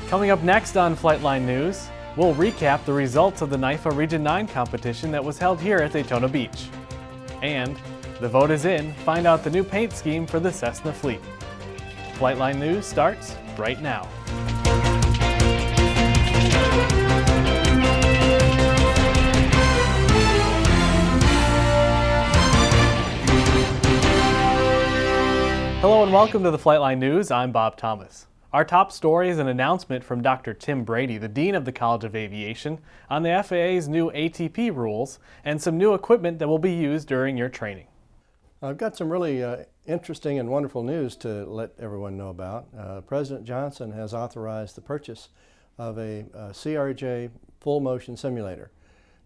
Coming up next on Flightline News, we'll recap the results of the NIFA Region 9 competition that was held here at Daytona Beach. And the vote is in, find out the new paint scheme for the Cessna fleet. Flightline News starts right now. Hello and welcome to the Flightline News. I'm Bob Thomas. Our top story is an announcement from Dr. Tim Brady, the Dean of the College of Aviation, on the FAA's new ATP rules and some new equipment that will be used during your training. I've got some really interesting and wonderful news to let everyone know about. President Johnson has authorized the purchase of a CRJ full motion simulator.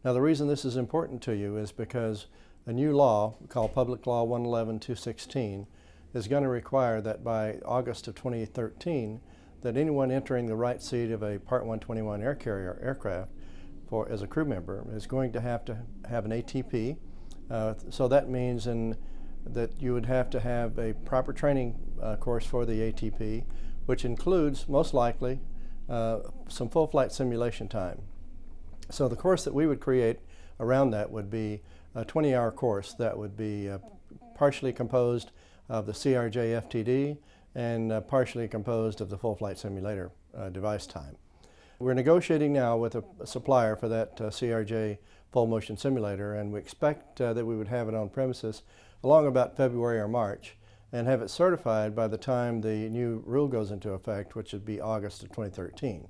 Now the reason this is important to you is because a new law called Public Law 111-216 is going to require that by August of 2013 that anyone entering the right seat of a Part 121 air carrier aircraft as a crew member is going to have an ATP. So that means that you would have to have a proper training course for the ATP, which includes most likely some full flight simulation time. So the course that we would create around that would be a 20-hour course that would be partially composed of the CRJ FTD and partially composed of the full flight simulator device time. We're negotiating now with a supplier for that CRJ full motion simulator, and we expect that we would have it on premises along about February or March and have it certified by the time the new rule goes into effect, which would be August of 2013.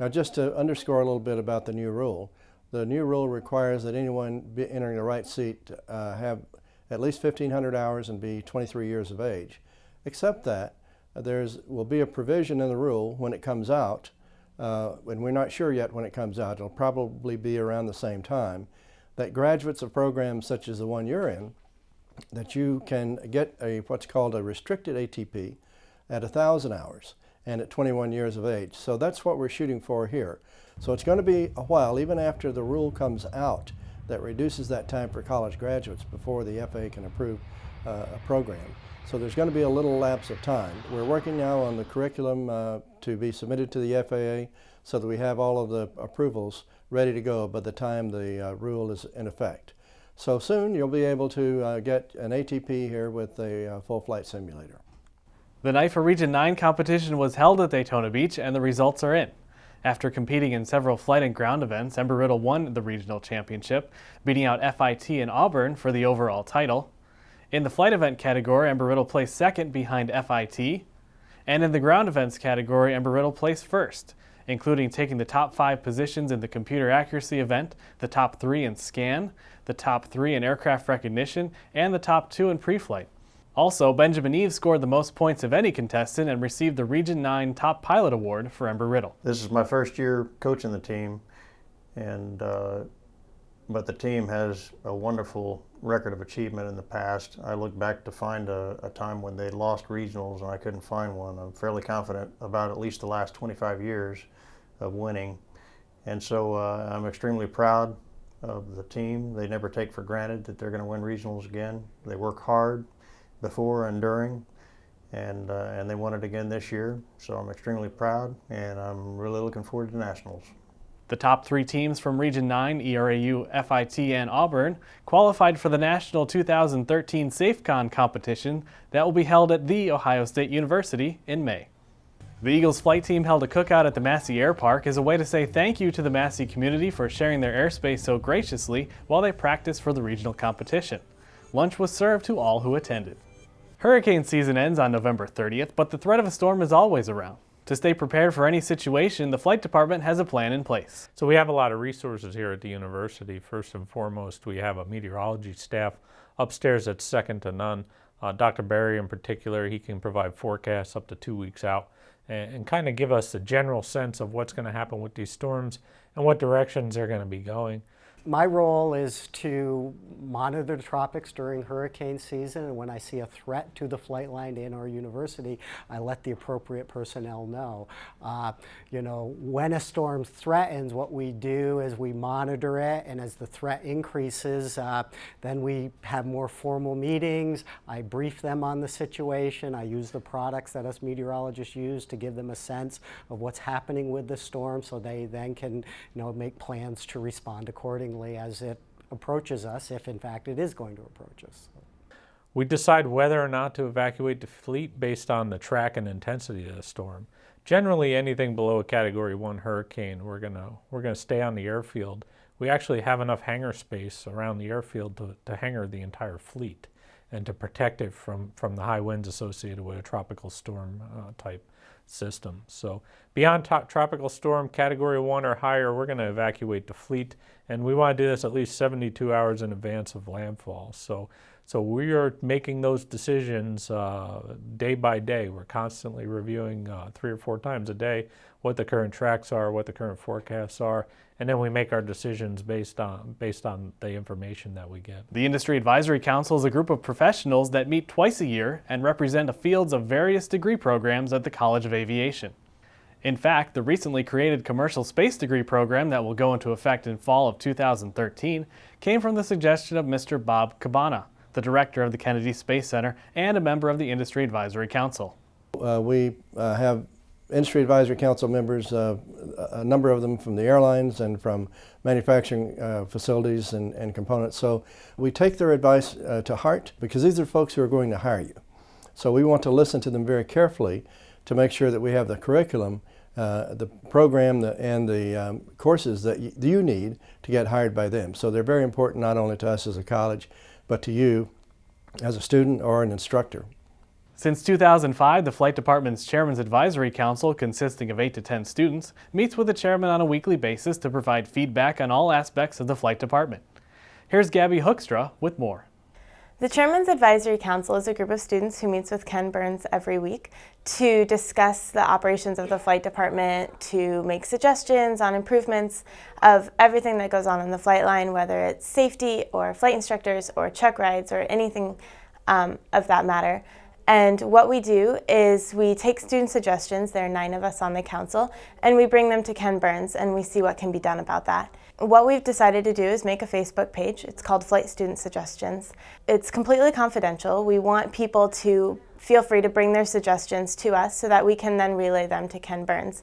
Now just to underscore a little bit about the new rule requires that anyone entering the right seat have at least 1,500 hours and be 23 years of age, except that there will be a provision in the rule when it comes out, and we're not sure yet when it comes out, it'll probably be around the same time, that graduates of programs such as the one you're in, that you can get what's called a restricted ATP at 1,000 hours and at 21 years of age. So that's what we're shooting for here. So it's going to be a while, even after the rule comes out, that reduces that time for college graduates before the FAA can approve a program. So there's going to be a little lapse of time. We're working now on the curriculum to be submitted to the FAA so that we have all of the approvals ready to go by the time the rule is in effect. So soon you'll be able to get an ATP here with a full flight simulator. The NIFA Region 9 competition was held at Daytona Beach and the results are in. After competing in several flight and ground events, Embry-Riddle won the regional championship, beating out FIT and Auburn for the overall title. In the flight event category, Embry-Riddle placed second behind FIT. And in the ground events category, Embry-Riddle placed first, including taking the top 5 positions in the computer accuracy event, the top 3 in scan, the top 3 in aircraft recognition, and the top 2 in pre-flight. Also, Benjamin Eve scored the most points of any contestant and received the Region 9 Top Pilot Award for Embry-Riddle. This is my first year coaching the team, but the team has a wonderful record of achievement in the past. I look back to find a time when they lost regionals and I couldn't find one. I'm fairly confident about at least the last 25 years of winning. And so I'm extremely proud of the team. They never take for granted that they're going to win regionals again. They work hard before and during, and they won it again this year. So I'm extremely proud, and I'm really looking forward to nationals. The top 3 teams from Region 9, ERAU, FIT, and Auburn qualified for the National 2013 SafeCon competition that will be held at The Ohio State University in May. The Eagles flight team held a cookout at the Massie Air Park as a way to say thank you to the Massie community for sharing their airspace so graciously while they practiced for the regional competition. Lunch was served to all who attended. Hurricane season ends on November 30th, but the threat of a storm is always around. To stay prepared for any situation, the flight department has a plan in place. So we have a lot of resources here at the university. First and foremost, we have a meteorology staff upstairs that's second to none. Dr. Barry in particular, he can provide forecasts up to 2 weeks out and kind of give us a general sense of what's going to happen with these storms and what directions they're going to be going. My role is to monitor the tropics during hurricane season, and when I see a threat to the flight line in our university, I let the appropriate personnel know. When a storm threatens, what we do is we monitor it, and as the threat increases, then we have more formal meetings. I brief them on the situation. I use the products that us meteorologists use to give them a sense of what's happening with the storm, so they then can make plans to respond accordingly as it approaches us, if in fact it is going to approach us. We decide whether or not to evacuate the fleet based on the track and intensity of the storm. Generally, anything below a Category 1 hurricane, we're gonna stay on the airfield. We actually have enough hangar space around the airfield to hangar the entire fleet and to protect it from the high winds associated with a tropical storm type system. So beyond tropical storm Category 1 or higher, we're going to evacuate the fleet, and we want to do this at least 72 hours in advance of landfall. So we are making those decisions day by day. We're constantly reviewing 3 or 4 times a day what the current tracks are, what the current forecasts are, and then we make our decisions based on the information that we get. The Industry Advisory Council is a group of professionals that meet twice a year and represent the fields of various degree programs at the College of Aviation. In fact, the recently created Commercial Space Degree program that will go into effect in fall of 2013 came from the suggestion of Mr. Bob Cabana, the director of the Kennedy Space Center and a member of the Industry Advisory Council. We have Industry Advisory Council members, a number of them from the airlines and from manufacturing facilities and components. So we take their advice to heart, because these are folks who are going to hire you. So we want to listen to them very carefully to make sure that we have the curriculum, the program and the courses that you need to get hired by them. So they're very important not only to us as a college, but to you as a student or an instructor. Since 2005, the Flight Department's Chairman's Advisory Council, consisting of 8 to 10 students, meets with the chairman on a weekly basis to provide feedback on all aspects of the Flight Department. Here's Gabby Hookstra with more. The Chairman's Advisory Council is a group of students who meets with Ken Burns every week to discuss the operations of the Flight Department, to make suggestions on improvements of everything that goes on in the flight line, whether it's safety or flight instructors or check rides or anything of that matter. And what we do is we take student suggestions, there are 9 of us on the council, and we bring them to Ken Burns and we see what can be done about that. What we've decided to do is make a Facebook page. It's called Flight Student Suggestions. It's completely confidential. We want people to feel free to bring their suggestions to us so that we can then relay them to Ken Burns.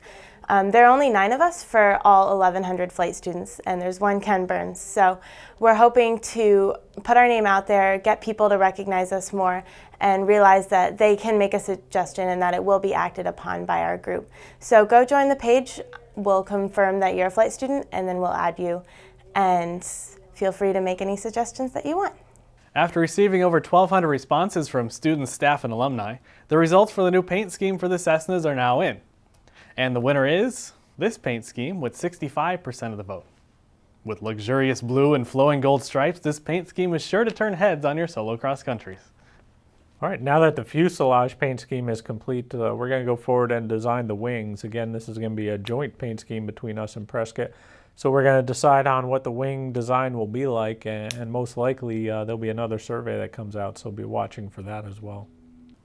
There are only 9 of us for all 1,100 flight students, and there's one Ken Burns. So we're hoping to put our name out there, get people to recognize us more, and realize that they can make a suggestion and that it will be acted upon by our group. So go join the page. We'll confirm that you're a flight student, and then we'll add you. And feel free to make any suggestions that you want. After receiving over 1,200 responses from students, staff, and alumni, the results for the new paint scheme for the Cessnas are now in. And the winner is this paint scheme with 65% of the vote. With luxurious blue and flowing gold stripes, this paint scheme is sure to turn heads on your solo cross countries. All right, now that the fuselage paint scheme is complete, we're going to go forward and design the wings. Again, this is going to be a joint paint scheme between us and Prescott. So we're going to decide on what the wing design will be like, and most likely there'll be another survey that comes out, so be watching for that as well.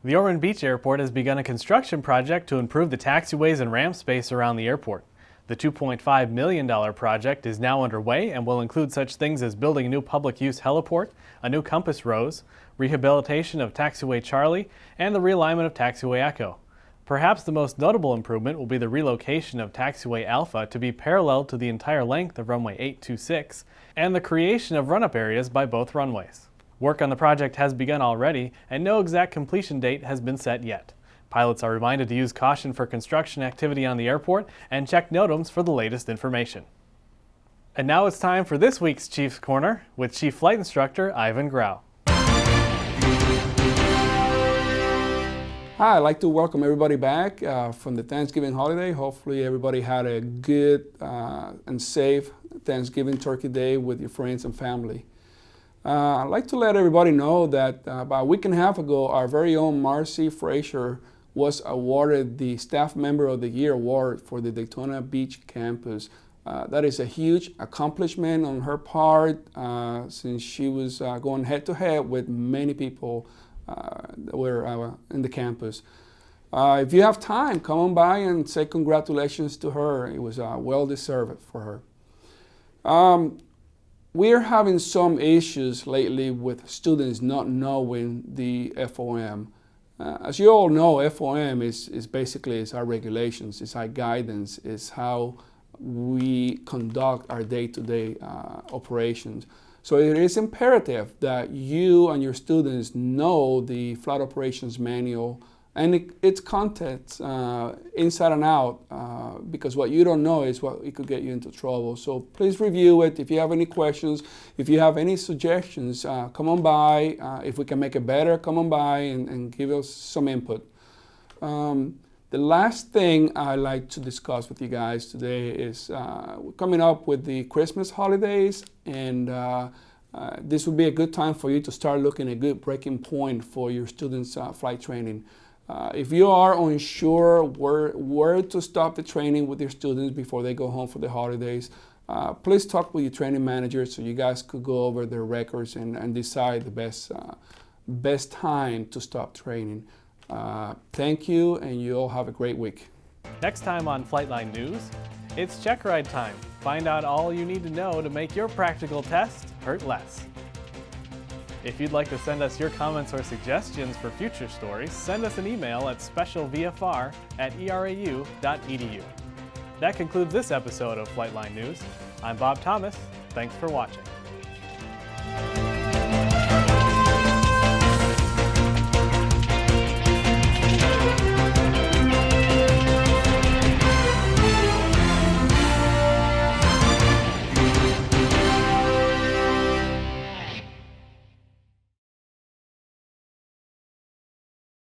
The Ormond Beach Airport has begun a construction project to improve the taxiways and ramp space around the airport. The $2.5 million project is now underway and will include such things as building a new public-use heliport, a new compass rose, rehabilitation of Taxiway Charlie, and the realignment of Taxiway Echo. Perhaps the most notable improvement will be the relocation of Taxiway Alpha to be parallel to the entire length of runway 826 and the creation of run-up areas by both runways. Work on the project has begun already, and no exact completion date has been set yet. Pilots are reminded to use caution for construction activity on the airport and check NOTAMs for the latest information. And now it's time for this week's Chief's Corner with Chief Flight Instructor Ivan Grau. Hi, I'd like to welcome everybody back from the Thanksgiving holiday. Hopefully everybody had a good and safe Thanksgiving Turkey Day with your friends and family. I'd like to let everybody know that about a week and a half ago, our very own Massie Frazier was awarded the Staff Member of the Year award for the Daytona Beach campus That is a huge accomplishment on her part, since she was going head-to-head with many people that were in the campus. If you have time, come on by and say congratulations to her. It was well-deserved for her. We're having some issues lately with students not knowing the FOM. As you all know, FOM is basically our regulations, it's our guidance, it's how we conduct our day-to-day operations. So it is imperative that you and your students know the Flight Operations Manual and its contents inside and out, because what you don't know is what it could get you into trouble. So please review it. If you have any questions, if you have any suggestions, come on by. If we can make it better, come on by and give us some input. The last thing I'd like to discuss with you guys today is we're coming up with the Christmas holidays, and this would be a good time for you to start looking at a good breaking point for your students' flight training. If you are unsure where to stop the training with your students before they go home for the holidays, please talk with your training manager so you guys could go over their records and decide the best time to stop training. Thank you, and you all have a great week. Next time on Flightline News, it's check ride time. Find out all you need to know to make your practical test hurt less. If you'd like to send us your comments or suggestions for future stories, send us an email at specialvfr@erau.edu. That concludes this episode of Flightline News. I'm Bob Thomas. Thanks for watching.